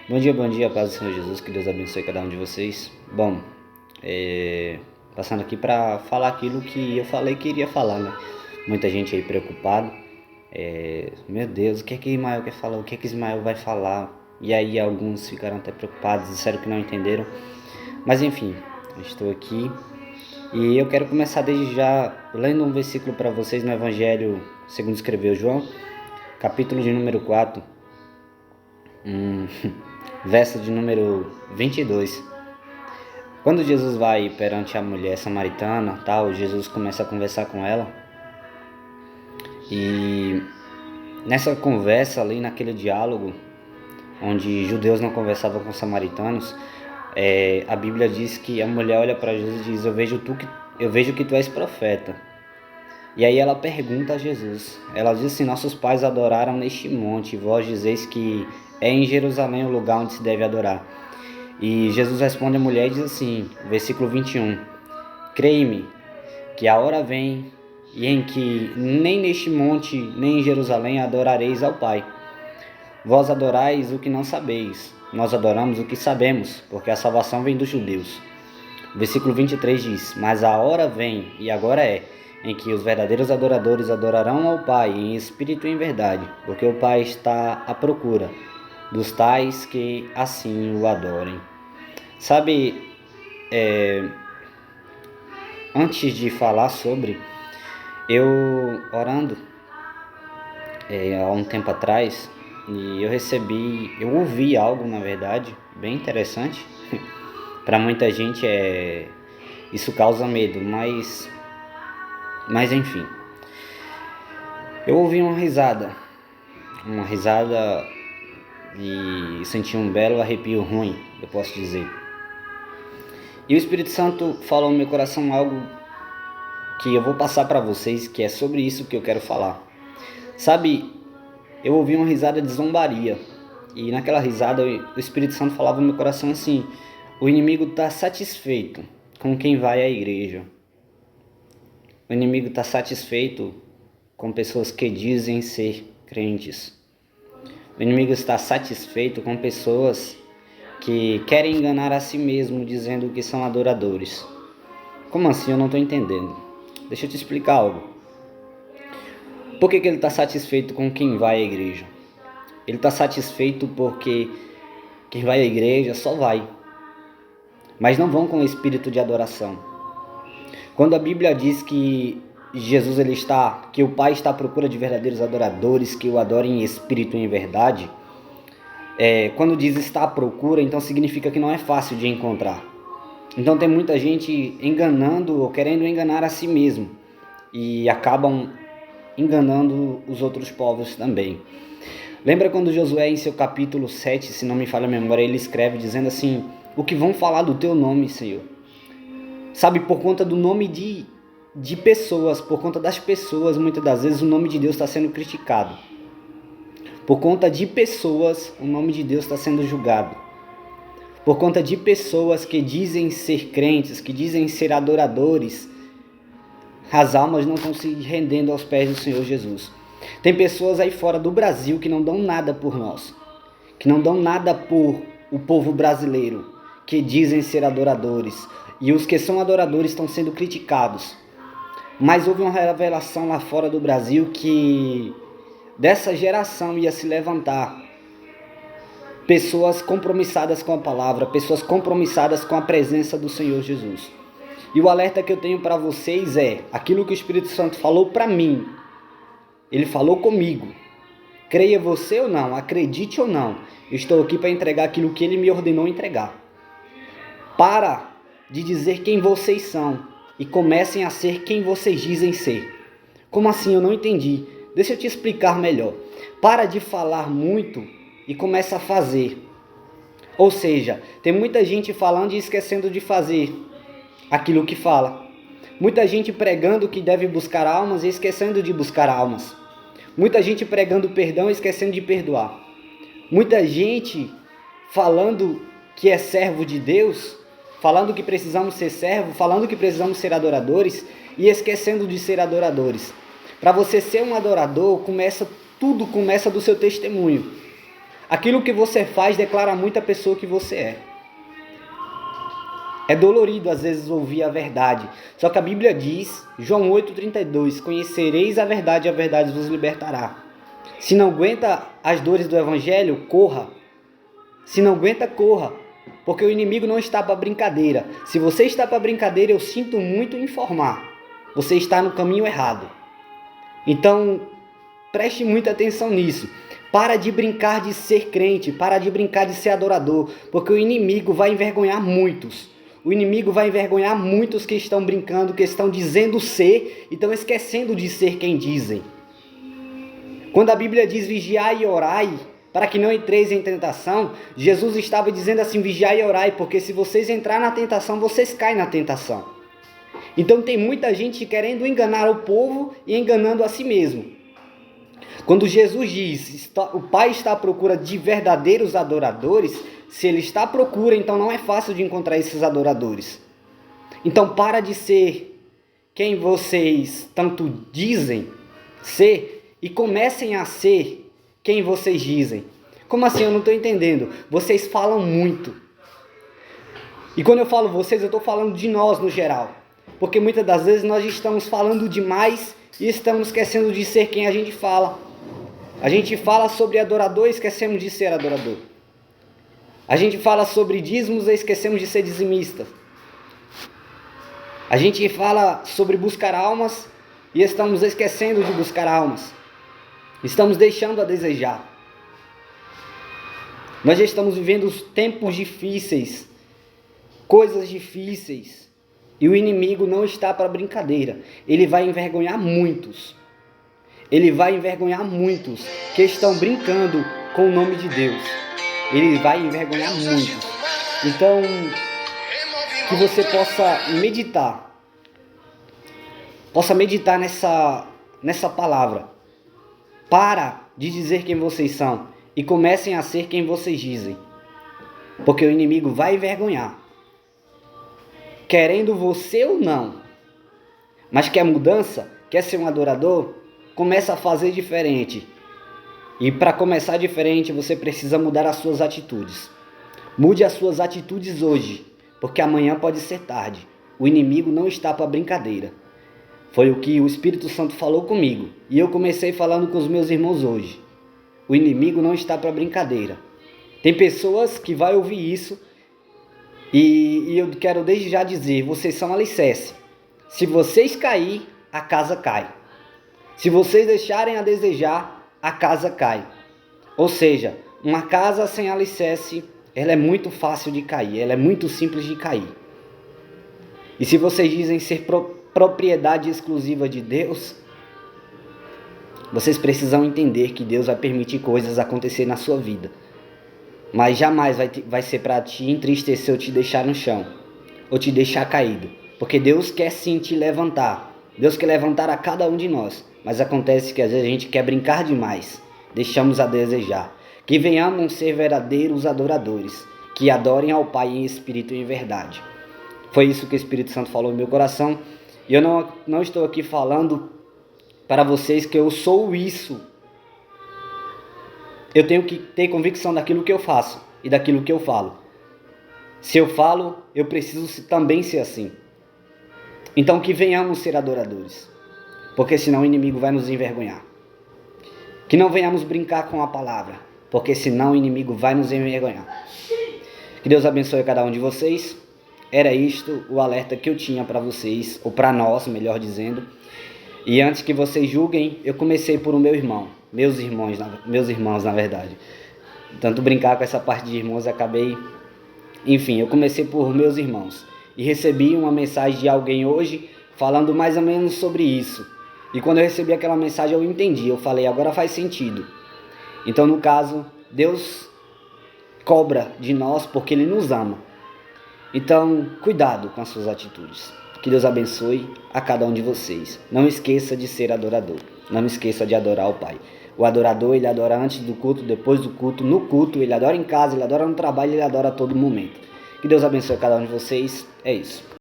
Bom dia, paz do Senhor Jesus, que Deus abençoe cada um de vocês. Bom, passando aqui para falar aquilo que eu falei que iria falar, né? Muita gente aí preocupada. Meu Deus, o que é que Ismael quer falar? O que é que Ismael vai falar? E aí alguns ficaram até preocupados, disseram que não entenderam. Mas enfim, eu estou aqui e eu quero começar desde já lendo um versículo para vocês no Evangelho segundo escreveu João, capítulo de número 4. Verso de número 22. Quando Jesus vai perante a mulher samaritana, Jesus começa a conversar com ela. E nessa conversa ali, naquele diálogo, onde judeus não conversavam com samaritanos, a Bíblia diz que a mulher olha para Jesus e diz: eu vejo que tu és profeta. E aí ela pergunta a Jesus. Ela diz assim: nossos pais adoraram neste monte, e vós dizeis que é em Jerusalém o lugar onde se deve adorar. E Jesus responde à mulher e diz assim, versículo 21, creia-me que a hora vem e em que nem neste monte nem em Jerusalém adorareis ao Pai. Vós adorais o que não sabeis, nós adoramos o que sabemos, porque a salvação vem dos judeus. O versículo 23 diz: mas a hora vem, e agora é, em que os verdadeiros adoradores adorarão ao Pai em espírito e em verdade, porque o Pai está à procura dos tais que assim o adorem. Sabe, antes de falar sobre, eu orando há um tempo atrás, e eu ouvi algo, na verdade, bem interessante. Para muita gente isso causa medo, mas enfim. Eu ouvi uma risada e senti um belo arrepio ruim, eu posso dizer. E o Espírito Santo falou no meu coração algo que eu vou passar para vocês, que é sobre isso que eu quero falar. Sabe, eu ouvi uma risada de zombaria, e naquela risada o Espírito Santo falava no meu coração assim: o inimigo está satisfeito com quem vai à igreja. O inimigo está satisfeito com pessoas que dizem ser crentes. O inimigo está satisfeito com pessoas que querem enganar a si mesmo dizendo que são adoradores. Como assim? Eu não estou entendendo. Deixa eu te explicar algo. Por que ele está satisfeito com quem vai à igreja? Ele está satisfeito porque quem vai à igreja só vai, mas não vão com o espírito de adoração. Quando a Bíblia diz que que o Pai está à procura de verdadeiros adoradores que o adorem em espírito e em verdade, quando diz está à procura, então significa que não é fácil de encontrar. Então tem muita gente enganando ou querendo enganar a si mesmo e acabam enganando os outros povos também. Lembra quando Josué, em seu capítulo 7, se não me falha a memória, ele escreve dizendo assim: o que vão falar do teu nome, Senhor? Sabe, por conta do nome de pessoas, por conta das pessoas, muitas das vezes o nome de Deus está sendo criticado. Por conta de pessoas, o nome de Deus está sendo julgado. Por conta de pessoas que dizem ser crentes, que dizem ser adoradores, as almas não estão se rendendo aos pés do Senhor Jesus. Tem pessoas aí fora do Brasil que não dão nada por nós, que não dão nada por o povo brasileiro, que dizem ser adoradores. E os que são adoradores estão sendo criticados. Mas houve uma revelação lá fora do Brasil que dessa geração ia se levantar pessoas compromissadas com a palavra, pessoas compromissadas com a presença do Senhor Jesus. E o alerta que eu tenho para vocês é aquilo que o Espírito Santo falou para mim. Ele falou comigo. Creia você ou não, acredite ou não, eu estou aqui para entregar aquilo que ele me ordenou entregar. Para de dizer quem vocês são e comecem a ser quem vocês dizem ser. Como assim? Eu não entendi. Deixa eu te explicar melhor. Para de falar muito e começa a fazer. Ou seja, tem muita gente falando e esquecendo de fazer aquilo que fala. Muita gente pregando que deve buscar almas e esquecendo de buscar almas. Muita gente pregando perdão e esquecendo de perdoar. Muita gente falando que é servo de Deus, falando que precisamos ser servos, falando que precisamos ser adoradores e esquecendo de ser adoradores. Para você ser um adorador, tudo começa do seu testemunho. Aquilo que você faz declara muito a pessoa que você é. É dolorido às vezes ouvir a verdade. Só que a Bíblia diz, João 8,32, conhecereis a verdade e a verdade vos libertará. Se não aguenta as dores do Evangelho, corra. Se não aguenta, corra. Porque o inimigo não está para brincadeira. Se você está para brincadeira, eu sinto muito em informar. Você está no caminho errado. Então, preste muita atenção nisso. Para de brincar de ser crente. Para de brincar de ser adorador. Porque o inimigo vai envergonhar muitos. O inimigo vai envergonhar muitos que estão brincando, que estão dizendo ser e estão esquecendo de ser quem dizem. Quando a Bíblia diz vigiai e orai, para que não entreis em tentação, Jesus estava dizendo assim, vigiai e orai, porque se vocês entrar na tentação, vocês caem na tentação. Então tem muita gente querendo enganar o povo e enganando a si mesmo. Quando Jesus diz, o Pai está à procura de verdadeiros adoradores, se Ele está à procura, então não é fácil de encontrar esses adoradores. Então para de ser quem vocês tanto dizem ser e comecem a ser quem vocês dizem. Como assim? Eu não estou entendendo. Vocês falam muito. E quando eu falo vocês, eu estou falando de nós no geral. Porque muitas das vezes nós estamos falando demais e estamos esquecendo de ser quem a gente fala. A gente fala sobre adorador e esquecemos de ser adorador. A gente fala sobre dízimos e esquecemos de ser dizimistas. A gente fala sobre buscar almas e estamos esquecendo de buscar almas. Estamos deixando a desejar. Nós já estamos vivendo tempos difíceis, coisas difíceis. E o inimigo não está para brincadeira. Ele vai envergonhar muitos. Ele vai envergonhar muitos que estão brincando com o nome de Deus. Ele vai envergonhar muitos. Então, que você possa meditar. Possa meditar nessa palavra. Para de dizer quem vocês são e comecem a ser quem vocês dizem. Porque o inimigo vai envergonhar. Querendo você ou não. Mas quer mudança? Quer ser um adorador? Começa a fazer diferente. E para começar diferente, você precisa mudar as suas atitudes. Mude as suas atitudes hoje, porque amanhã pode ser tarde. O inimigo não está para brincadeira. Foi o que o Espírito Santo falou comigo. E eu comecei falando com os meus irmãos hoje. O inimigo não está para brincadeira. Tem pessoas que vão ouvir isso e eu quero desde já dizer, vocês são alicerce. Se vocês cair, a casa cai. Se vocês deixarem a desejar, a casa cai. Ou seja, uma casa sem alicerce, ela é muito fácil de cair, ela é muito simples de cair. E se vocês dizem ser propriedade exclusiva de Deus, vocês precisam entender que Deus vai permitir coisas acontecer na sua vida. Mas jamais vai ser para te entristecer ou te deixar no chão, ou te deixar caído. Porque Deus quer sim te levantar. Deus quer levantar a cada um de nós. Mas acontece que às vezes a gente quer brincar demais. Deixamos a desejar. Que venhamos ser verdadeiros adoradores. Que adorem ao Pai em espírito e em verdade. Foi isso que o Espírito Santo falou no meu coração. E eu não estou aqui falando para vocês que eu sou isso. Eu tenho que ter convicção daquilo que eu faço e daquilo que eu falo. Se eu falo, eu preciso também ser assim. Então que venhamos ser adoradores. Porque senão o inimigo vai nos envergonhar. Que não venhamos brincar com a palavra, porque senão o inimigo vai nos envergonhar. Que Deus abençoe cada um de vocês. Era isto o alerta que eu tinha para vocês, ou para nós, melhor dizendo. E antes que vocês julguem, eu comecei por o meu irmão, meus irmãos na verdade. Tanto brincar com essa parte de irmãos, acabei... Enfim, eu comecei por meus irmãos. E recebi uma mensagem de alguém hoje, falando mais ou menos sobre isso. E quando eu recebi aquela mensagem eu entendi, eu falei, agora faz sentido. Então no caso, Deus cobra de nós porque Ele nos ama. Então cuidado com as suas atitudes. Que Deus abençoe a cada um de vocês. Não esqueça de ser adorador. Não esqueça de adorar o Pai. O adorador, ele adora antes do culto, depois do culto, no culto, ele adora em casa, ele adora no trabalho, ele adora a todo momento. Que Deus abençoe a cada um de vocês. É isso.